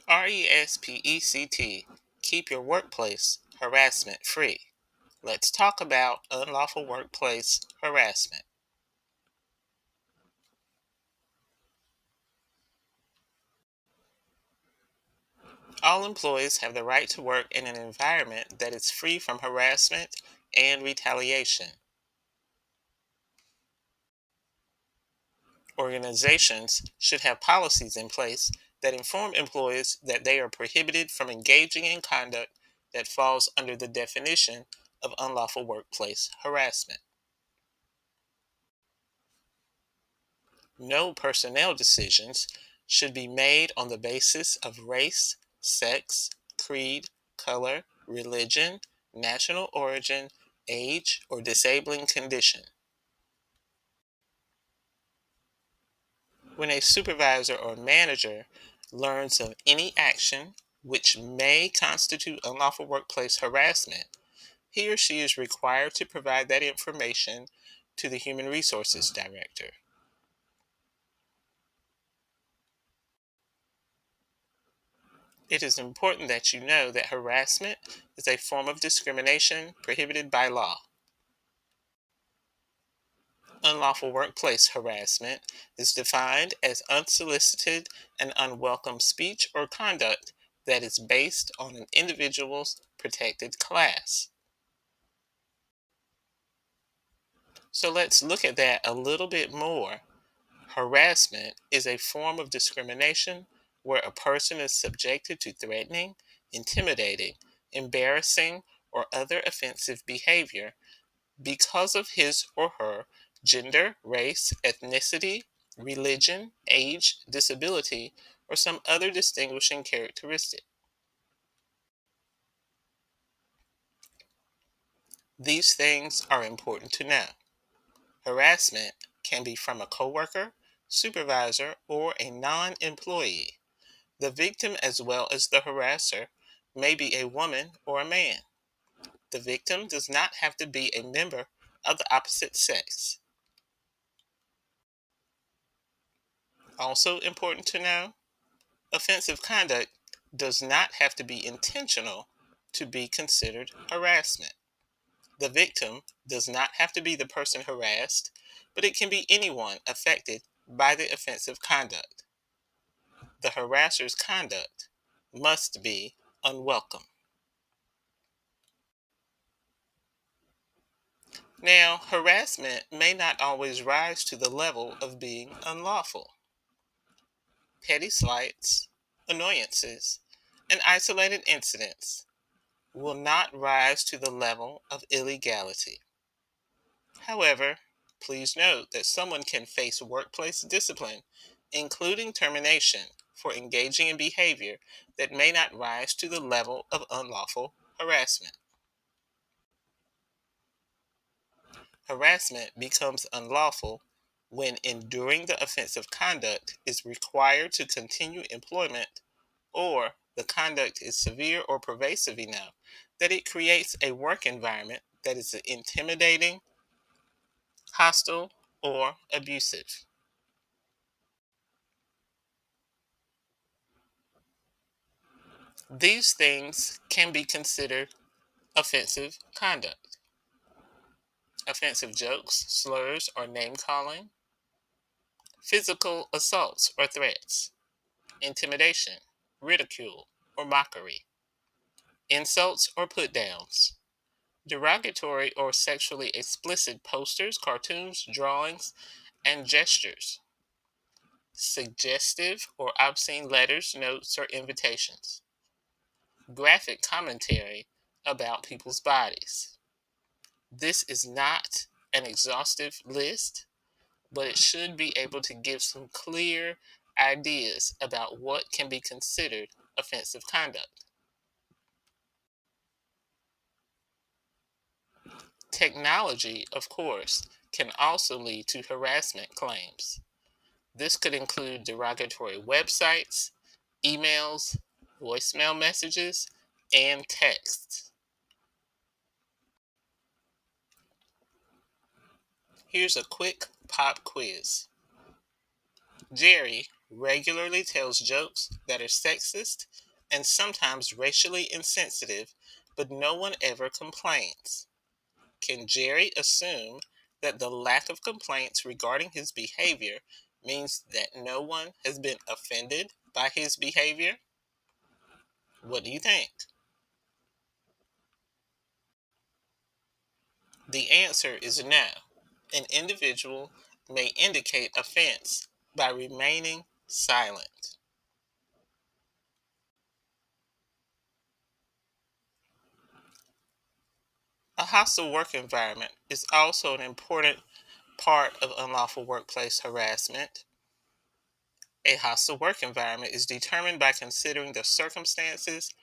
RESPECT, keep your workplace harassment free. Let's talk about unlawful workplace harassment. All employees have the right to work in an environment that is free from harassment and retaliation. Organizations should have policies in place that inform employees that they are prohibited from engaging in conduct that falls under the definition of unlawful workplace harassment. No personnel decisions should be made on the basis of race, sex, creed, color, religion, national origin, age, or disabling condition. When a supervisor or manager learns of any action which may constitute unlawful workplace harassment, he or she is required to provide that information to the Human Resources Director. It is important that you know that harassment is a form of discrimination prohibited by law. Unlawful workplace harassment is defined as unsolicited and unwelcome speech or conduct that is based on an individual's protected class. So let's look at that a little bit more. Harassment is a form of discrimination where a person is subjected to threatening, intimidating, embarrassing, or other offensive behavior because of his or her gender, race, ethnicity, religion, age, disability, or some other distinguishing characteristic. These things are important to know. Harassment can be from a coworker, supervisor, or a non-employee. The victim, as well as the harasser, may be a woman or a man. The victim does not have to be a member of the opposite sex. Also important to know, offensive conduct does not have to be intentional to be considered harassment. The victim does not have to be the person harassed, but it can be anyone affected by the offensive conduct. The harasser's conduct must be unwelcome. Now, harassment may not always rise to the level of being unlawful. Petty slights, annoyances, and isolated incidents will not rise to the level of illegality. However, please note that someone can face workplace discipline, including termination, for engaging in behavior that may not rise to the level of unlawful harassment. Harassment becomes unlawful when enduring the offensive conduct is required to continue employment, or the conduct is severe or pervasive enough that it creates a work environment that is intimidating, hostile, or abusive. These things can be considered offensive conduct. Offensive jokes, slurs, or name calling, physical assaults or threats, intimidation, ridicule, or mockery, insults or put downs, derogatory or sexually explicit posters, cartoons, drawings, and gestures, suggestive or obscene letters, notes, or invitations, graphic commentary about people's bodies. This is not an exhaustive list, but it should be able to give some clear ideas about what can be considered offensive conduct. Technology, of course, can also lead to harassment claims. This could include derogatory websites, emails, voicemail messages, and texts. Here's a quick pop quiz. Jerry regularly tells jokes that are sexist and sometimes racially insensitive, but no one ever complains. Can Jerry assume that the lack of complaints regarding his behavior means that no one has been offended by his behavior? What do you think? The answer is no. An individual may indicate offense by remaining silent. A hostile work environment is also an important part of unlawful workplace harassment. A hostile work environment is determined by considering the circumstances,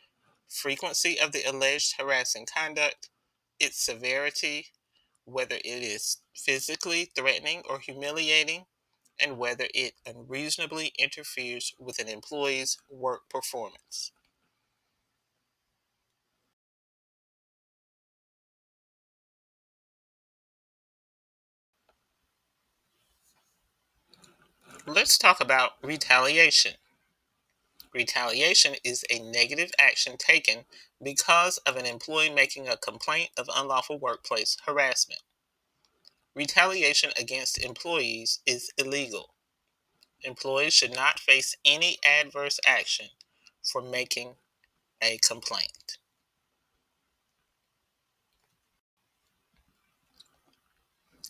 frequency of the alleged harassing conduct, its severity, whether it is physically threatening or humiliating, and whether it unreasonably interferes with an employee's work performance. Let's talk about retaliation. Retaliation is a negative action taken because of an employee making a complaint of unlawful workplace harassment. Retaliation against employees is illegal. Employees should not face any adverse action for making a complaint.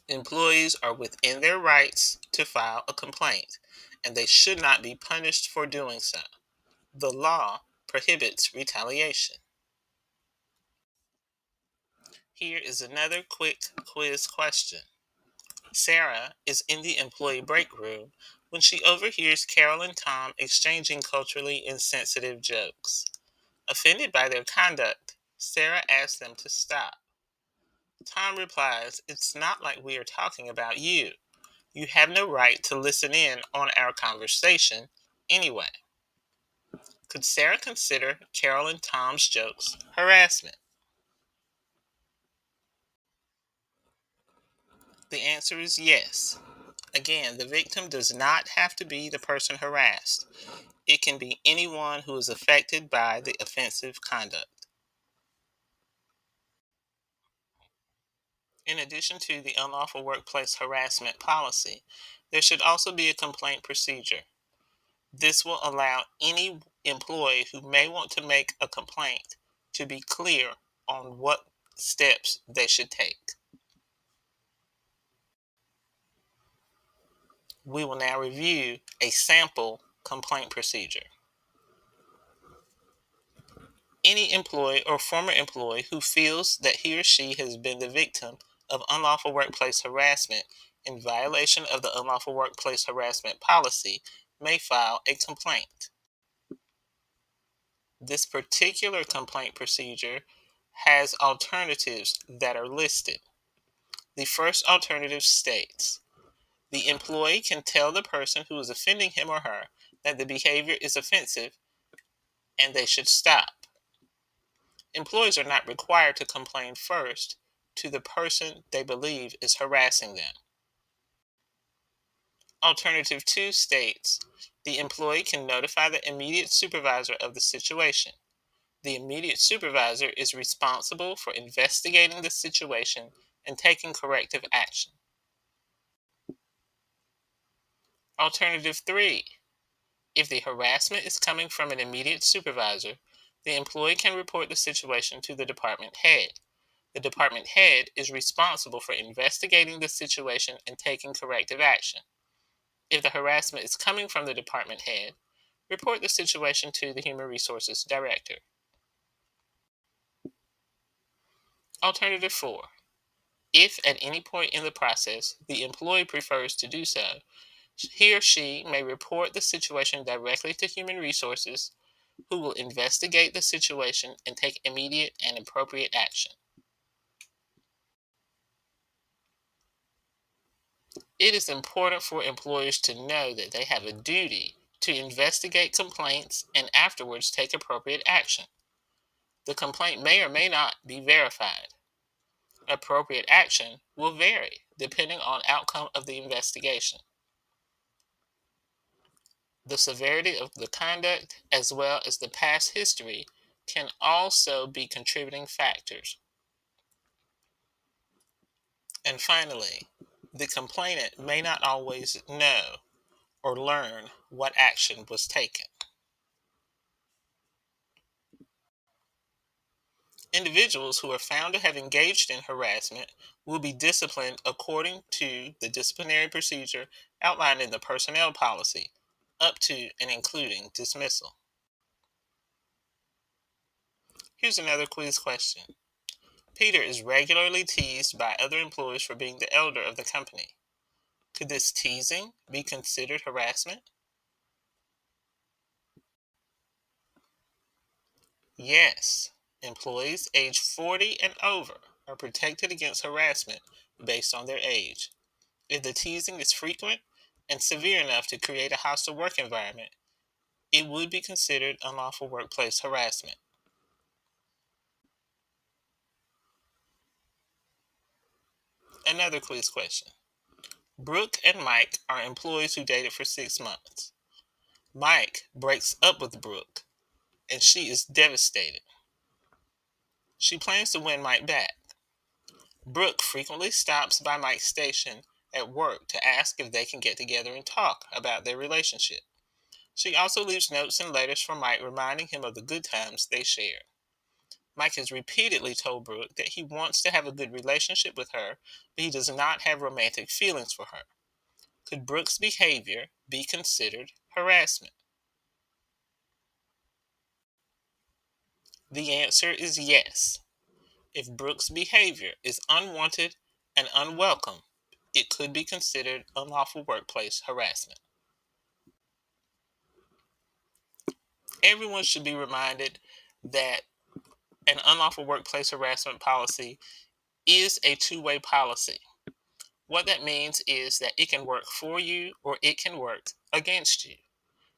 Employees are within their rights to file a complaint, and they should not be punished for doing so. The law prohibits retaliation. Here is another quick quiz question. Sarah is in the employee break room when she overhears Carol and Tom exchanging culturally insensitive jokes. Offended by their conduct, Sarah asks them to stop. Tom replies, "It's not like we are talking about you. You have no right to listen in on our conversation anyway." Could Sarah consider Carol and Tom's jokes harassment? The answer is yes. Again, the victim does not have to be the person harassed. It can be anyone who is affected by the offensive conduct. In addition to the unlawful workplace harassment policy, there should also be a complaint procedure. This will allow any employee who may want to make a complaint to be clear on what steps they should take. We will now review a sample complaint procedure. Any employee or former employee who feels that he or she has been the victim of unlawful workplace harassment in violation of the unlawful workplace harassment policy may file a complaint. This particular complaint procedure has alternatives that are listed. The first alternative states the employee can tell the person who is offending him or her that the behavior is offensive and they should stop. Employees are not required to complain first to the person they believe is harassing them. Alternative 2 states the employee can notify the immediate supervisor of the situation. The immediate supervisor is responsible for investigating the situation and taking corrective action. Alternative 3. If the harassment is coming from an immediate supervisor, the employee can report the situation to the department head. The department head is responsible for investigating the situation and taking corrective action. If the harassment is coming from the department head, report the situation to the Human Resources Director. Alternative 4. If at any point in the process the employee prefers to do so, he or she may report the situation directly to Human Resources, who will investigate the situation and take immediate and appropriate action. It is important for employers to know that they have a duty to investigate complaints and afterwards take appropriate action. The complaint may or may not be verified. Appropriate action will vary depending on outcome of the investigation. The severity of the conduct, as well as the past history, can also be contributing factors. And finally, the complainant may not always know or learn what action was taken. Individuals who are found to have engaged in harassment will be disciplined according to the disciplinary procedure outlined in the personnel policy, up to and including dismissal. Here's another quiz question. Peter is regularly teased by other employees for being the elder of the company. Could this teasing be considered harassment? Yes. Employees age 40 and over are protected against harassment based on their age. If the teasing is frequent and severe enough to create a hostile work environment, it would be considered unlawful workplace harassment. Another quiz question. Brooke and Mike are employees who dated for 6 months. Mike breaks up with Brooke, and she is devastated. She plans to win Mike back. Brooke frequently stops by Mike's station at work to ask if they can get together and talk about their relationship. She also leaves notes and letters for Mike reminding him of the good times they shared. Mike has repeatedly told Brooke that he wants to have a good relationship with her, but he does not have romantic feelings for her. Could Brooke's behavior be considered harassment? The answer is yes. If Brooke's behavior is unwanted and unwelcome, it could be considered unlawful workplace harassment. Everyone should be reminded that an unlawful workplace harassment policy is a two-way policy. What that means is that it can work for you or it can work against you.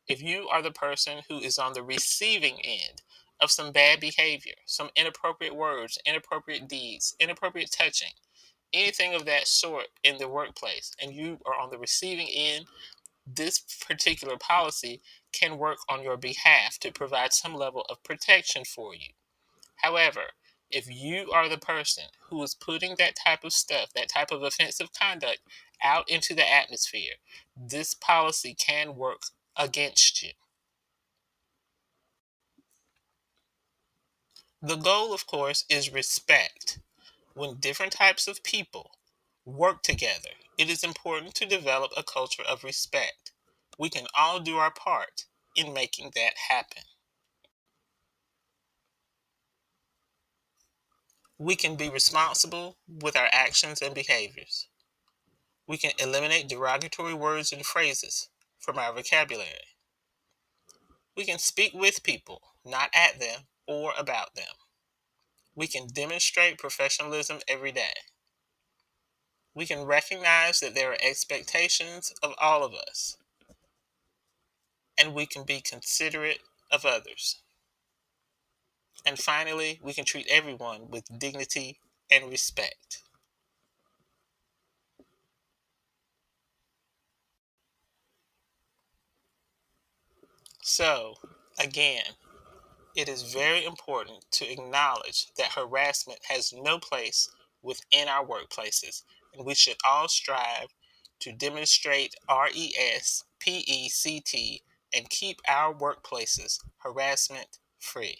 If you are the person who is on the receiving end of some bad behavior, some inappropriate words, inappropriate deeds, inappropriate touching, anything of that sort in the workplace, and you are on the receiving end, this particular policy can work on your behalf to provide some level of protection for you. However, if you are the person who is putting that type of stuff, that type of offensive conduct out into the atmosphere, this policy can work against you. The goal, of course, is respect. When different types of people work together, it is important to develop a culture of respect. We can all do our part in making that happen. We can be responsible with our actions and behaviors. We can eliminate derogatory words and phrases from our vocabulary. We can speak with people, not at them or about them. We can demonstrate professionalism every day. We can recognize that there are expectations of all of us, and we can be considerate of others. And finally, we can treat everyone with dignity and respect. So, again, it is very important to acknowledge that harassment has no place within our workplaces, and we should all strive to demonstrate RESPECT and keep our workplaces harassment free.